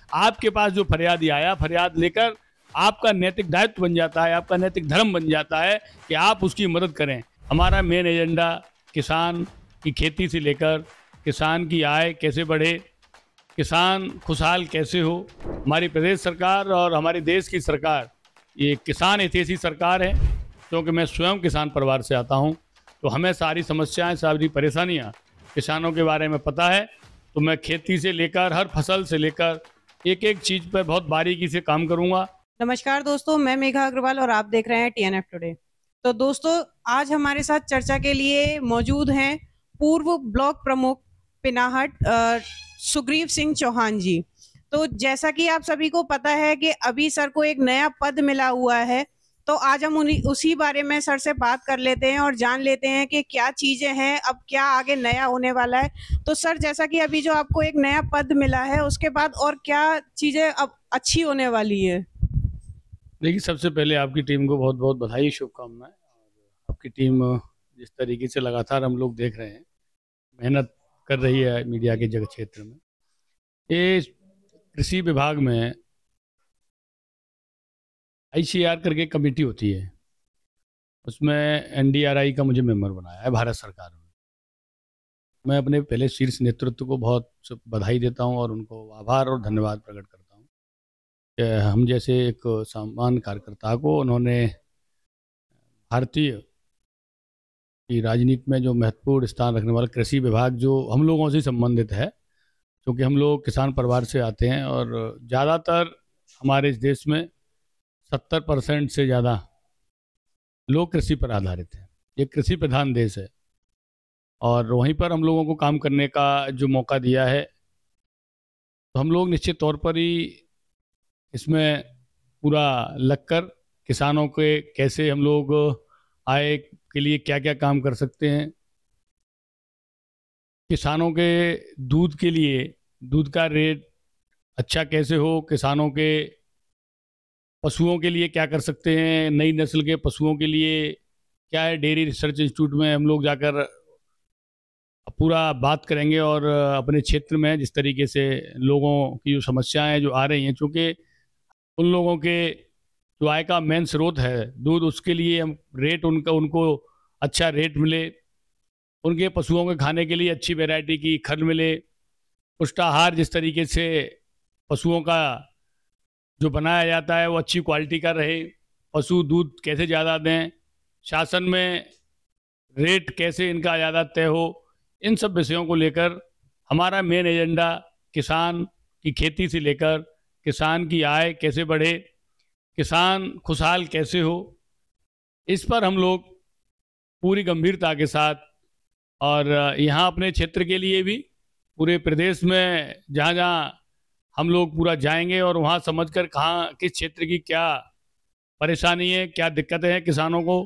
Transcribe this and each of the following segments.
आपके पास जो फरियादी आया, फरियाद लेकर आपका नैतिक दायित्व बन जाता है, आपका नैतिक धर्म बन जाता है कि आप उसकी मदद करें। हमारा मेन एजेंडा किसान की खेती से लेकर किसान की आय कैसे बढ़े, किसान खुशहाल कैसे हो। हमारी प्रदेश सरकार और हमारे देश की सरकार ये किसान हितैषी सरकार है, क्योंकि मैं स्वयं किसान परिवार से आता हूं, तो हमें सारी समस्याएं, सारी परेशानियां किसानों के बारे में पता है। तो मैं खेती से लेकर हर फसल से लेकर एक एक चीज़ पर बहुत बारीकी से काम करूंगा। नमस्कार दोस्तों, मैं मेघा अग्रवाल और आप देख रहे हैं TNF टुडे। तो दोस्तों, आज हमारे साथ चर्चा के लिए मौजूद हैं पूर्व ब्लॉक प्रमुख पिनाहट सुग्रीव सिंह चौहान जी। तो जैसा कि आप सभी को पता है कि अभी सर को एक नया पद मिला हुआ है, तो आज हम उसी बारे में सर से बात कर लेते हैं और जान लेते हैं कि क्या चीजें हैं, अब क्या आगे नया होने वाला है। तो सर, जैसा कि अभी जो आपको एक नया पद मिला है, उसके बाद और क्या चीजें अब अच्छी होने वाली है? देखिए, सबसे पहले आपकी टीम को बहुत बहुत बधाई, शुभकामनाएं। और आपकी टीम जिस तरीके से लगातार हम लोग देख रहे हैं मेहनत कर रही है मीडिया के जगह क्षेत्र में। ये कृषि विभाग में ICR करके कमेटी होती है, उसमें NDRI का मुझे मेंबर बनाया है भारत सरकार में। मैं अपने पहले शीर्ष नेतृत्व को बहुत बधाई देता हूं और उनको आभार और धन्यवाद प्रकट करता हूं कि हम जैसे एक सामान्य कार्यकर्ता को उन्होंने भारतीय की राजनीति में जो महत्वपूर्ण स्थान रखने वाला कृषि विभाग, जो हम लोगों से संबंधित है, क्योंकि हम लोग किसान परिवार से आते हैं और ज़्यादातर हमारे इस देश में 70% से ज़्यादा लोग कृषि पर आधारित हैं। ये कृषि प्रधान देश है और वहीं पर हम लोगों को काम करने का जो मौका दिया है, तो हम लोग निश्चित तौर पर ही इसमें पूरा लगकर किसानों के कैसे हम लोग आय के लिए क्या क्या काम कर सकते हैं, किसानों के दूध के लिए दूध का रेट अच्छा कैसे हो, किसानों के पशुओं के लिए क्या कर सकते हैं, नई नस्ल के पशुओं के लिए क्या है। डेयरी रिसर्च इंस्टीट्यूट में हम लोग जाकर पूरा बात करेंगे और अपने क्षेत्र में जिस तरीके से लोगों की जो समस्याएं जो आ रही हैं, चूँकि उन लोगों के जो आय का मेन स्रोत है दूध, उसके लिए हम रेट उनको अच्छा रेट मिले, उनके पशुओं के खाने के लिए अच्छी वैरायटी की खल मिले, पुष्टाहार जिस तरीके से पशुओं का जो बनाया जाता है वो अच्छी क्वालिटी का रहे, पशु दूध कैसे ज़्यादा दें, शासन में रेट कैसे इनका ज़्यादा तय हो। इन सब विषयों को लेकर हमारा मेन एजेंडा किसान की खेती से लेकर किसान की आय कैसे बढ़े, किसान खुशहाल कैसे हो, इस पर हम लोग पूरी गंभीरता के साथ और यहाँ अपने क्षेत्र के लिए भी पूरे प्रदेश में जहाँ जहाँ हम लोग पूरा जाएंगे और वहाँ समझकर कहाँ किस क्षेत्र की क्या परेशानी है, क्या दिक्कतें हैं किसानों को,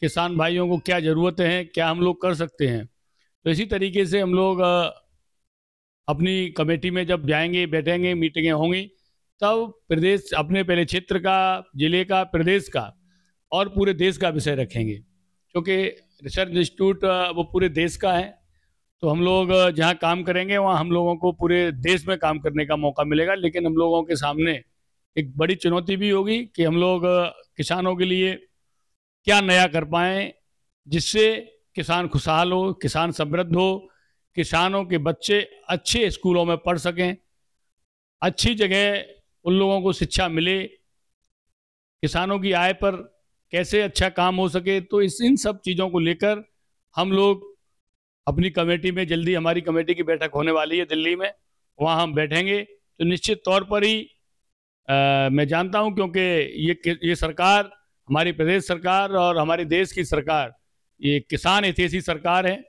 किसान भाइयों को क्या ज़रूरतें हैं, क्या हम लोग कर सकते हैं। तो इसी तरीके से हम लोग अपनी कमेटी में जब जाएंगे, बैठेंगे, मीटिंगें होंगी, तब प्रदेश अपने पहले क्षेत्र का, जिले का, प्रदेश का और पूरे देश का विषय रखेंगे, क्योंकि रिसर्च इंस्टीट्यूट वो पूरे देश का है। तो हम लोग जहाँ काम करेंगे वहाँ हम लोगों को पूरे देश में काम करने का मौका मिलेगा, लेकिन हम लोगों के सामने एक बड़ी चुनौती भी होगी कि हम लोग किसानों के लिए क्या नया कर पाएँ जिससे किसान खुशहाल हो, किसान समृद्ध हो, किसानों के बच्चे अच्छे स्कूलों में पढ़ सकें, अच्छी जगह उन लोगों को शिक्षा मिले, किसानों की आय पर कैसे अच्छा काम हो सके। तो इन सब चीज़ों को लेकर हम लोग अपनी कमेटी में, जल्दी हमारी कमेटी की बैठक होने वाली है दिल्ली में, वहाँ हम बैठेंगे। तो निश्चित तौर पर ही मैं जानता हूँ, क्योंकि ये सरकार, हमारी प्रदेश सरकार और हमारे देश की सरकार ये किसान हितैषी सरकार है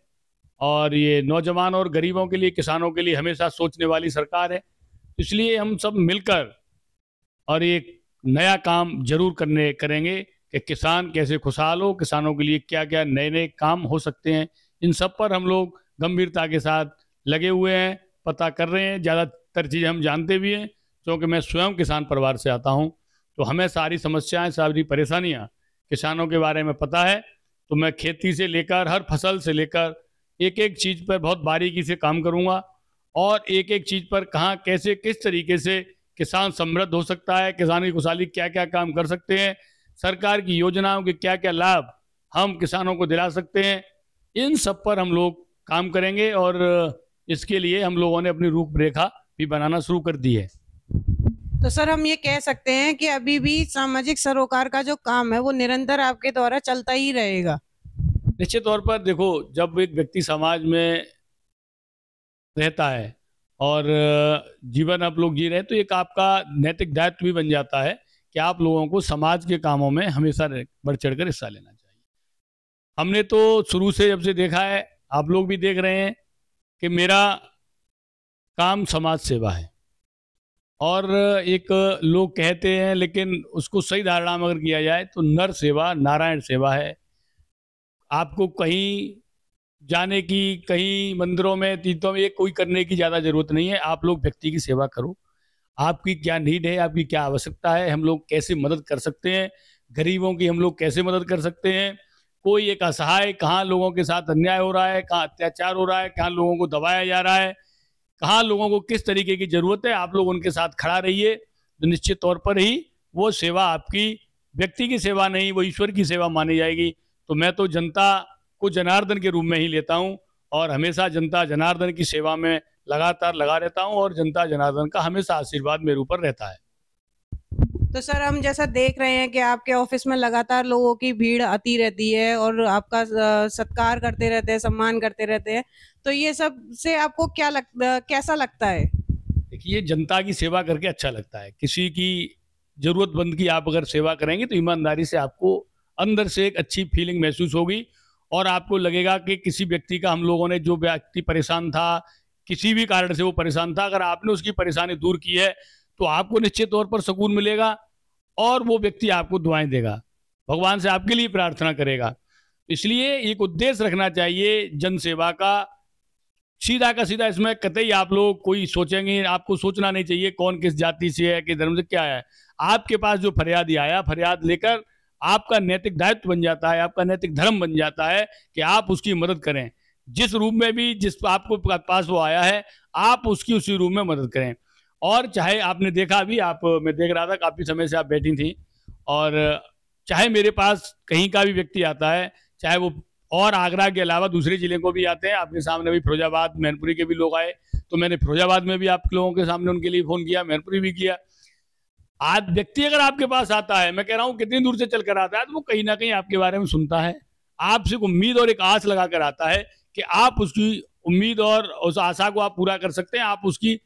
और ये नौजवान और गरीबों के लिए, किसानों के लिए हमेशा सोचने वाली सरकार है। इसलिए हम सब मिलकर और एक नया काम जरूर करेंगे कि किसान कैसे खुशहाल हो, किसानों के लिए क्या क्या नए नए काम हो सकते हैं। इन सब पर हम लोग गंभीरता के साथ लगे हुए हैं, पता कर रहे हैं, ज़्यादातर चीज़ें हम जानते भी हैं, क्योंकि मैं स्वयं किसान परिवार से आता हूं, तो हमें सारी समस्याएं, सारी परेशानियां किसानों के बारे में पता है। तो मैं खेती से लेकर हर फसल से लेकर एक एक चीज़ पर बहुत बारीकी से काम करूंगा और एक एक चीज़ पर कहाँ कैसे किस तरीके से किसान समृद्ध हो सकता है, किसान की खुशहाली क्या क्या काम कर सकते हैं, सरकार की योजनाओं के क्या क्या लाभ हम किसानों को दिला सकते हैं, इन सब पर हम लोग काम करेंगे। और इसके लिए हम लोगों ने अपनी रूपरेखा भी बनाना शुरू कर दी है। तो सर हम ये कह सकते हैं कि अभी भी सामाजिक सरोकार का जो काम है वो निरंतर आपके द्वारा चलता ही रहेगा। निश्चित तौर पर देखो, जब एक व्यक्ति समाज में रहता है और जीवन आप लोग जी रहे हैं, तो एक आपका नैतिक दायित्व भी बन जाता है कि आप लोगों को समाज के कामों में हमेशा बढ़ चढ़कर हिस्सा लेना चाहिए। हमने तो शुरू से जब से देखा है, आप लोग भी देख रहे हैं कि मेरा काम समाज सेवा है। और एक लोग कहते हैं, लेकिन उसको सही धारणा में अगर किया जाए तो नर सेवा नारायण सेवा है। आपको कहीं जाने की, कहीं मंदिरों में, तीर्थों में, ये कोई करने की ज़्यादा ज़रूरत नहीं है। आप लोग व्यक्ति की सेवा करो। आपकी क्या नीड है, आपकी क्या आवश्यकता है, हम लोग कैसे मदद कर सकते हैं, गरीबों की हम लोग कैसे मदद कर सकते हैं। कोई एक असहाय, कहाँ लोगों के साथ अन्याय हो रहा है, कहाँ अत्याचार हो रहा है, कहाँ लोगों को दबाया जा रहा है, कहाँ लोगों को किस तरीके की ज़रूरत है, आप लोग उनके साथ खड़ा रहिए। तो निश्चित तौर पर ही वो सेवा आपकी व्यक्ति की सेवा नहीं, वो ईश्वर की सेवा मानी जाएगी। तो मैं तो जनता को जनार्दन के रूप में ही लेता हूँ और हमेशा जनता जनार्दन की सेवा में लगातार लगा रहता हूँ और जनता जनार्दन का हमेशा आशीर्वाद मेरे ऊपर रहता है। तो सर हम जैसा देख रहे हैं कि आपके ऑफिस में लगातार लोगों की भीड़ आती रहती है और आपका सत्कार करते रहते हैं, सम्मान करते रहते हैं, तो ये सब से आपको कैसा लगता है? देखिए, जनता की सेवा करके अच्छा लगता है। किसी की जरूरतमंद की आप अगर सेवा करेंगे तो ईमानदारी से आपको अंदर से एक अच्छी फीलिंग महसूस होगी और आपको लगेगा कि किसी व्यक्ति का, हम लोगों ने, जो व्यक्ति परेशान था, किसी भी कारण से वो परेशान था, अगर आपने उसकी परेशानी दूर की है तो आपको निश्चित तौर पर सुकून मिलेगा और वो व्यक्ति आपको दुआएं देगा, भगवान से आपके लिए प्रार्थना करेगा। इसलिए एक उद्देश्य रखना चाहिए जन सेवा का, सीधा का सीधा। इसमें कतई आप लोग कोई सोचेंगे, आपको सोचना नहीं चाहिए कौन किस जाति से है, किस धर्म से, क्या है। आपके पास जो फरियादी आया, फरियाद लेकर आपका नैतिक दायित्व बन जाता है, आपका नैतिक धर्म बन जाता है कि आप उसकी मदद करें। जिस रूप में भी, जिस आपको पास वो आया है, आप उसकी उसी रूप में मदद करें। और चाहे आपने देखा अभी, मैं देख रहा था काफ़ी समय से आप बैठी थी, और चाहे मेरे पास कहीं का भी व्यक्ति आता है, चाहे वो और आगरा के अलावा दूसरे जिले को भी आते हैं। आपके सामने भी फिरोजाबाद, मैनपुरी के भी लोग आए, तो मैंने फिरोजाबाद में भी आप लोगों के सामने उनके लिए फ़ोन किया, मैनपुरी भी किया। आज व्यक्ति अगर आपके पास आता है, मैं कह रहा हूँ कितनी दूर से चलकर आता है, तो वो कहीं ना कहीं आपके बारे में सुनता है, आपसे उम्मीद और एक आस लगा कर आता है कि आप उसकी उम्मीद और उस आशा को आप पूरा कर सकते हैं। आप उसकी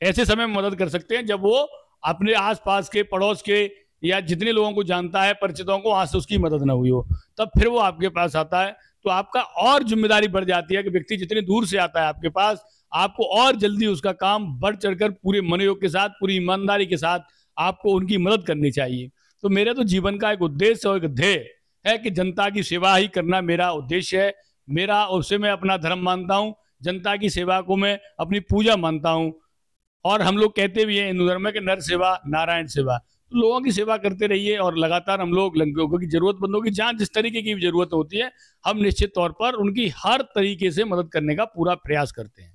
ऐसे समय में मदद कर सकते हैं जब वो अपने आसपास के, पड़ोस के, या जितने लोगों को जानता है, परिचितों को, वहां से उसकी मदद ना हुई हो, तब फिर वो आपके पास आता है। तो आपका और जिम्मेदारी बढ़ जाती है कि व्यक्ति जितने दूर से आता है आपके पास, आपको और जल्दी उसका काम बढ़ चढ़कर पूरे मनोयोग के साथ, पूरी ईमानदारी के साथ आपको उनकी मदद करनी चाहिए। तो मेरे तो जीवन का एक उद्देश्य और एक ध्येय है कि जनता की सेवा ही करना मेरा उद्देश्य है। मेरा, उससे मैं अपना धर्म मानता हूँ, जनता की सेवा को मैं अपनी पूजा मानता हूँ। और हम लोग कहते भी हैं हिंदू धर्म में कि नर सेवा नारायण सेवा। तो लोगों की सेवा करते रहिए और लगातार हम लोग लोगों की जरूरतमंदों की, जहाँ जिस तरीके की जरूरत होती है, हम निश्चित तौर पर उनकी हर तरीके से मदद करने का पूरा प्रयास करते हैं।